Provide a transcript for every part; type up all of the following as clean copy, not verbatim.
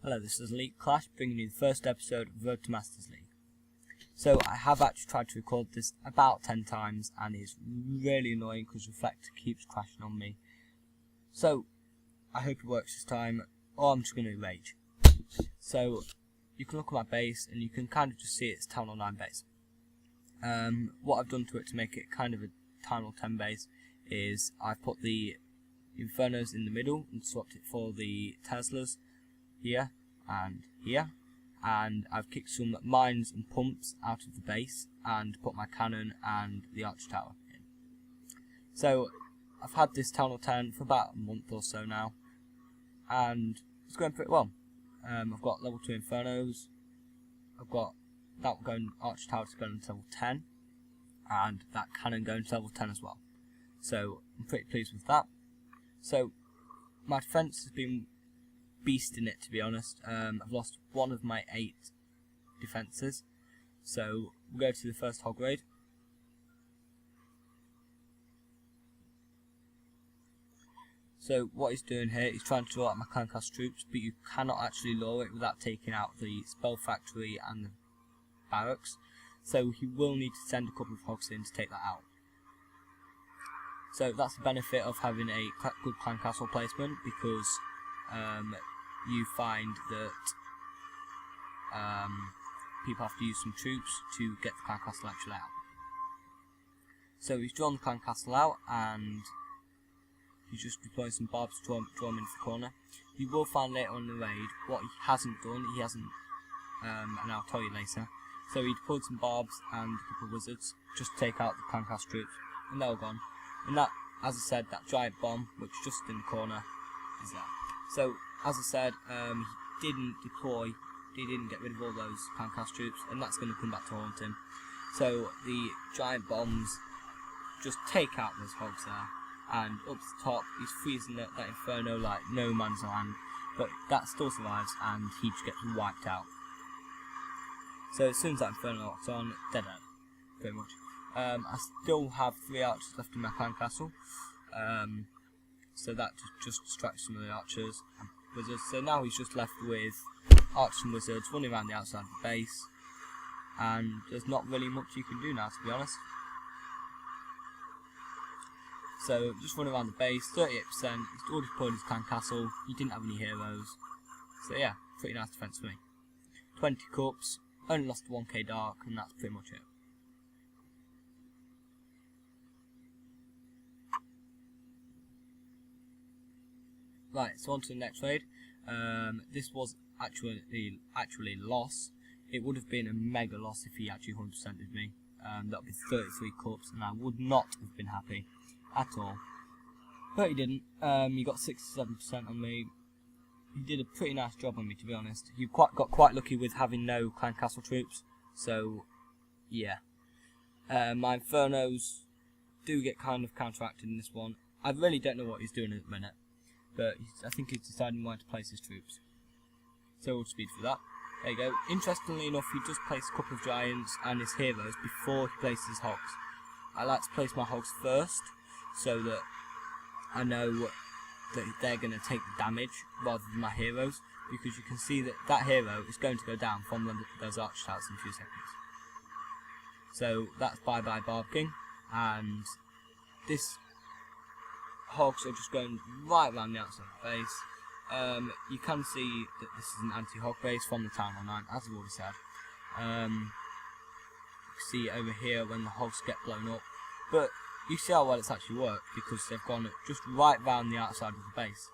Hello, this is Elite Clash, bringing you the first episode of Road to Masters League. So I have actually tried to record this about 10 times, and it's really annoying because Reflector keeps crashing on me. So I hope it works this time, or I'm just going to rage. So you can look at my base, and you can kind of just see it's Town Hall 9 base. What I've done to it to make it kind of a Town Hall 10 base is I've put the Infernos in the middle and swapped it for the Teslas here, and I've kicked some mines and pumps out of the base and put my cannon and the arch tower in. So I've had this Town Hall 10 for about a month or so now, and it's going pretty well. I've got level 2 Infernos, I've got that going arch tower to go into level 10, and that cannon going to level 10 as well. So I'm pretty pleased with that. So my defense has been beasting it, to be honest. I've lost one of my 8 defences. So we'll go to the first Hog Road. So what he's doing here, he's trying to lure out my clan cast troops, but you cannot actually lure it without taking out the spell factory and the barracks. So he will need to send a couple of hogs in to take that out. So that's the benefit of having a good clan castle placement, because you find that people have to use some troops to get the clan castle actually out. So he's drawn the clan castle out, and he's just deploying some barbs to draw him into the corner. You will find later on in the raid what he hasn't done. He hasn't, and I'll tell you later. So he deployed some barbs and a couple of wizards just to take out the clan castle troops, and they're all gone. And that, as I said, that giant bomb, which is just in the corner, is there. So, as I said, he didn't deploy, he didn't get rid of all those clan cast troops, and that's going to come back to haunt him. So, the giant bombs just take out those hogs there, and up to the top, he's freezing that Inferno like no man's land, but that still survives, and he just gets wiped out. So, as soon as that Inferno locks on, dead, pretty much. I still have 3 archers left in my clan castle, so that just distracts some of the archers and wizards. So now he's just left with archers and wizards running around the outside of the base, and there's not really much you can do now, to be honest. So just running around the base, 38%, he's already deployed his clan castle, he didn't have any heroes, so yeah, pretty nice defense for me. 20 cups, only lost 1k dark, and that's pretty much it. Right, so on to the next raid. This was actually a loss. It would have been a mega loss if he actually 100%ed me. That would be 33 cups, and I would not have been happy at all. But he didn't. He got 67% on me. He did a pretty nice job on me, to be honest. He got quite lucky with having no clan castle troops. So, yeah. My Infernos do get kind of counteracted in this one. I really don't know what he's doing at the minute, but I think he's deciding where to place his troops. So we'll speed through that. There you go. Interestingly enough, he does place a couple of giants and his heroes before he places his hogs. I like to place my hogs first, so that I know that they're going to take the damage rather than my heroes, because you can see that that hero is going to go down from those arch towers in a few seconds. So that's bye bye Barb King, and this hogs are just going right around the outside of the base. You can see that this is an anti-hog base from the Town Hall 9, as I've already said. You can see over here when the hogs get blown up, but you see how well it's actually worked, because they've gone just right round the outside of the base.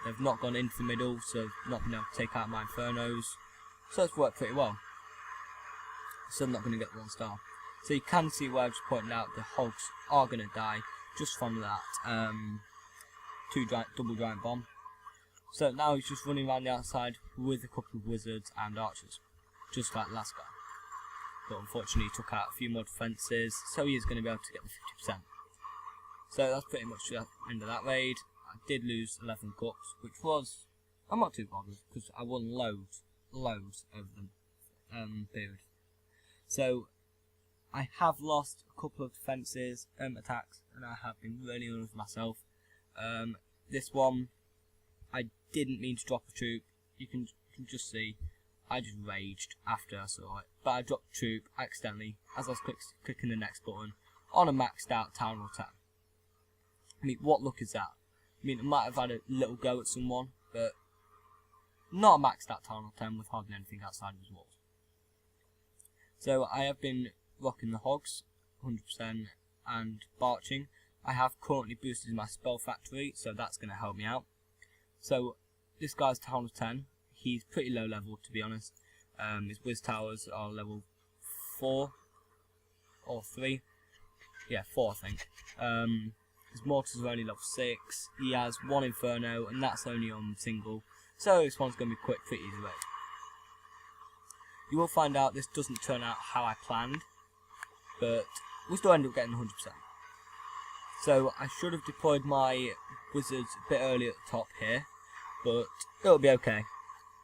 They've not gone into the middle, so they've not been able to take out my Infernos, so it's worked pretty well. So I'm not going to get the 1 star. So you can see where I've just pointed out the hogs are going to die just from that double giant bomb. So now he's just running around the outside with a couple of wizards and archers, just like the last guy. But unfortunately he took out a few more defences, so he is going to be able to get the 50%. So that's pretty much the end of that raid. I did lose 11 cups, which was, I'm not too bothered, because I won loads over the period. So I have lost a couple of defences, attacks, and I have been really annoyed with myself. This one, I didn't mean to drop a troop. you can just see I just raged after I saw it. But I dropped a troop accidentally as I was clicking the next button on a maxed out Town Hall 10. I mean, what luck is that? I mean, I might have had a little go at someone, but not a maxed out Town Hall 10 with hardly anything outside of his walls. So I have been rocking the Hogs 100% and barching. I have currently boosted my spell factory, so that's going to help me out. So this guy's Town Hall 10. He's pretty low level, to be honest. His Wiz Towers are level 4 or 3. Yeah, 4 I think. His Mortars are only level 6. He has 1 Inferno, and that's only on single. So this one's going to be quick, pretty easy raid. You will find out this doesn't turn out how I planned, but we still end up getting 100%. So I should have deployed my wizards a bit early at the top here, but it'll be okay.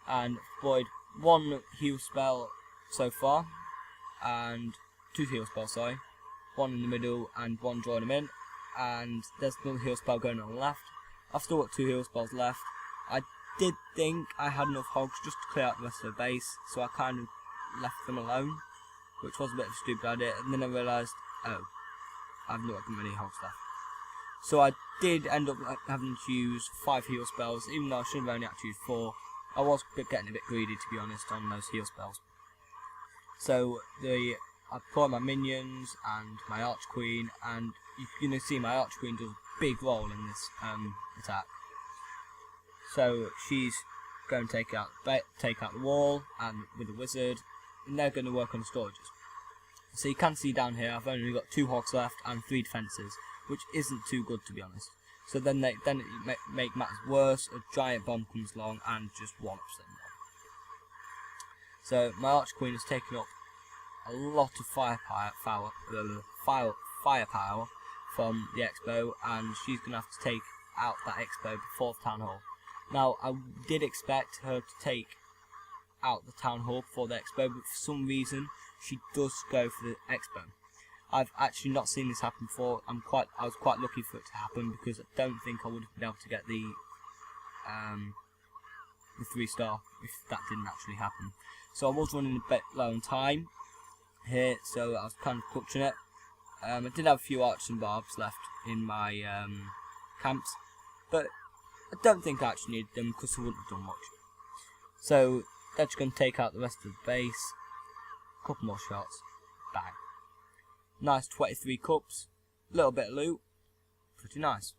And deployed 1 heal spell so far, and 2 heal spells, sorry. 1 in the middle and 1 drawing them in, and there's another heal spell going on the left. I've still got 2 heal spells left. I did think I had enough hogs just to clear out the rest of the base, so I kind of left them alone, which was a bit of a stupid idea, and then I realised, oh, I've not got many hogs left. So I did end up having to use 5 heal spells, even though I should have only actually used 4. I was getting a bit greedy, to be honest, on those heal spells. So I deploy my minions and my Arch Queen, and you're going to see my Arch Queen does a big role in this attack. So she's going to take out the wall, and with the wizard, and they're going to work on the storages. So you can see down here, I've only got 2 hogs left and 3 defences, which isn't too good, to be honest. So then it make matters worse. A giant bomb comes along and just 1%. So my Arch Queen has taken up a lot of firepower from the Expo, and she's going to have to take out that Expo before the Town Hall. Now, I did expect her to take out the Town Hall before the Expo, but for some reason she does go for the Expo. I've actually not seen this happen before. I was quite lucky for it to happen, because I don't think I would have been able to get the 3-star if that didn't actually happen. So I was running a bit low on time here, so I was kind of clutching it. I did have a few archers and barbs left in my camps, but I don't think I actually needed them because I wouldn't have done much. So they're just going to take out the rest of the base. A couple more shots. Bang. Nice 23 cups. Little bit of loot. Pretty nice.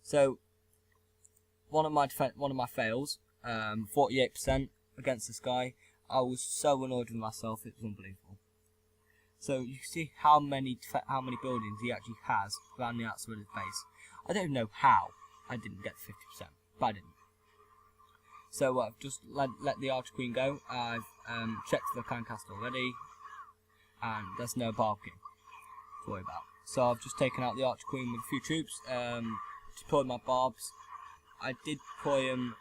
So one of my fails, 48% against this guy. I was so annoyed with myself, it was unbelievable. So you can see how many buildings he actually has around the outside of his base. I don't know how I didn't get 50%, but I didn't. So I've just let the Archer Queen go. I've checked for the clan cast already, and there's no barking to worry about. So I've just taken out the Archer Queen with a few troops, deployed my barbs. I did deploy them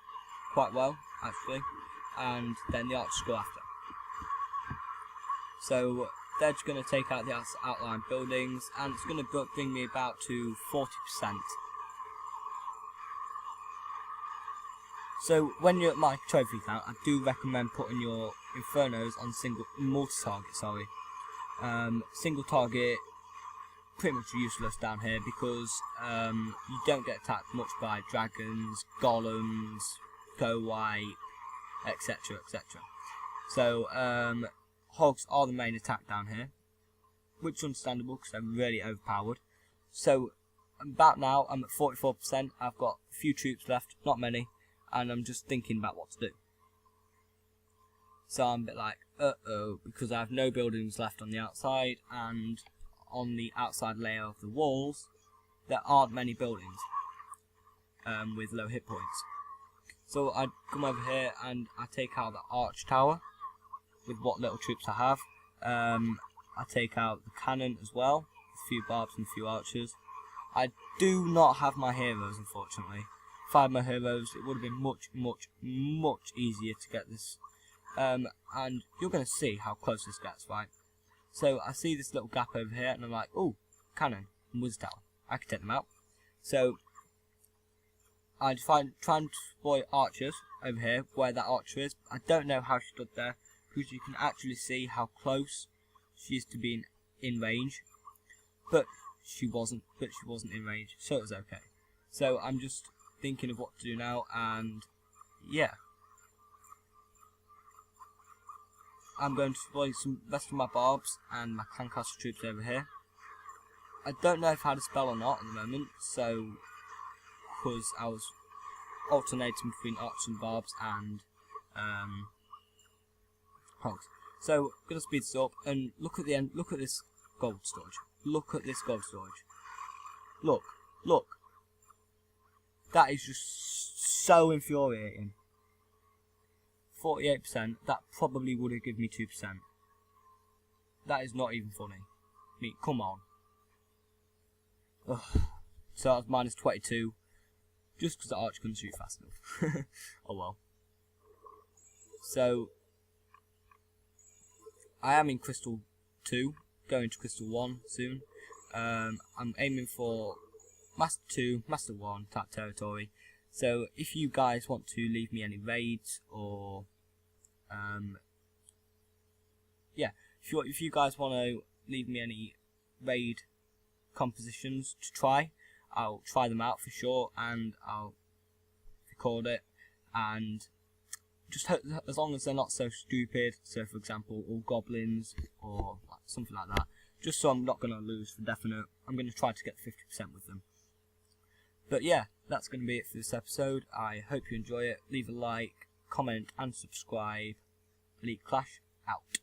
quite well, actually, and then the archers go after. So they're just going to take out the outlying buildings, and it's going to bring me about to 40%. So when you're at my trophy count, I do recommend putting your Infernos on multi-target. Single target, pretty much useless down here, because you don't get attacked much by dragons, golems, go white, etc, etc. So hogs are the main attack down here, which is understandable because they're really overpowered. So about now I'm at 44%. I've got a few troops left, not many, and I'm just thinking about what to do. So I'm a bit like, because I have no buildings left on the outside, and on the outside layer of the walls there aren't many buildings with low hit points. So I come over here and I take out the arch tower with what little troops I have. I take out the cannon as well, a few barbs and a few archers. I do not have my heroes, unfortunately. If I had my heroes, it would have been much, much, much easier to get this. And you're going to see how close this gets, right? So I see this little gap over here, and I'm like, oh, cannon and wizard tower. I can take them out. So I try and deploy archers over here where that archer is. I don't know how she stood there because you can actually see how close she is to being in range, but she wasn't in range, so it was okay. So I'm just thinking of what to do now, and yeah, I'm going to deploy some rest of my barbs and my clan castle troops over here. I don't know if I had a spell or not at the moment, so because I was alternating between archers and barbs and hogs. So I'm gonna speed this up and look at the end. Look at this gold storage. Look at this gold storage. Look, look. That is just so infuriating. 48%. That probably would have given me 2%. That is not even funny. I mean, come on. Ugh. So that was minus 22. Just because the archer couldn't shoot fast enough. Oh well. So I am in Crystal 2, going to Crystal 1 soon. I'm aiming for Master 2, Master 1 type territory. So if you guys want to leave me any raids or yeah, if you guys want to leave me any raid compositions to try, I'll try them out for sure, and I'll record it, and just hope, as long as they're not so stupid, so for example all goblins or something like that, just so I'm not going to lose for definite. I'm going to try to get 50% with them. But yeah, that's going to be it for this episode. I hope you enjoy it. Leave a like, comment and subscribe. Elite Clash out.